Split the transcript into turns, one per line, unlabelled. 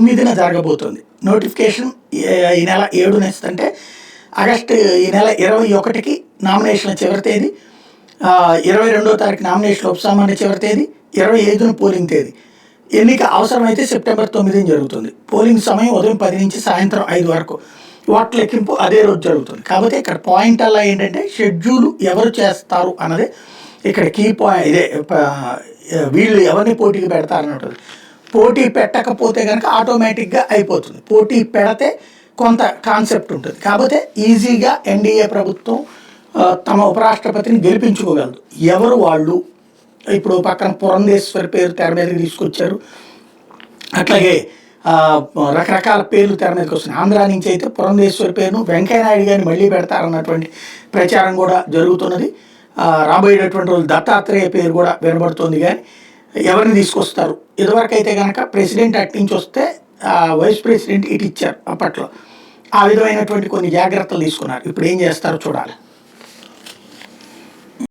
9న జరగబోతుంది. నోటిఫికేషన్ ఈ నెల 7న ఇస్తుంటే ఆగస్టు ఈ నెల 21కి నామినేషన్ల చివరి తేదీ, 22వ తారీఖు నామినేషన్ల ఉపసంహరణ చివరి తేదీ, 25న పోలింగ్ తేదీ. ఎన్నిక అవసరమైతే సెప్టెంబర్ 9న జరుగుతుంది. పోలింగ్ సమయం ఉదయం 10 నుంచి సాయంత్రం 5 వరకు. ఓట్ల లెక్కింపు అదే రోజు జరుగుతుంది. కాకపోతే ఇక్కడ పాయింట్ అలా ఏంటంటే షెడ్యూల్ ఎవరు చేస్తారు అన్నదే ఇక్కడ కీ పాయింట్. ఇదే వీళ్ళు ఎవరిని పోటీకి పెడతారన్నట్టు. పోటీ పెట్టకపోతే కనుక ఆటోమేటిక్గా అయిపోతుంది. పోటీ పెడితే కొంత కాన్సెప్ట్ ఉంటుంది. కాకపోతే ఈజీగా ఎన్డీఏ ప్రభుత్వం తమ ఉపరాష్ట్రపతిని గెలిపించుకోగలదు. ఎవరు వాళ్ళు? ఇప్పుడు పక్కన పురంధేశ్వరి పేరు తెర మీదకి తీసుకొచ్చారు. అట్లాగే రకరకాల పేర్లు తెర మీదకి వస్తున్నాయి. ఆంధ్ర నుంచి అయితే పురంధేశ్వరి పేరును వెంకయ్యనాయుడు గారిని మళ్ళీ పెడతారన్నటువంటి ప్రచారం కూడా జరుగుతున్నది. రాబోయేటటువంటి రోజు దత్తాత్రేయ పేరు కూడా వినబడుతుంది. కానీ ఎవరిని తీసుకొస్తారు? ఇదివరకు అయితే కనుక ప్రెసిడెంట్ అటు నుంచి వస్తే వైస్ ప్రెసిడెంట్ ఇటు ఇచ్చారు అప్పట్లో. ఆ విధమైనటువంటి కొన్ని జాగ్రత్తలు తీసుకున్నారు. ఇప్పుడు ఏం చేస్తారో చూడాలి.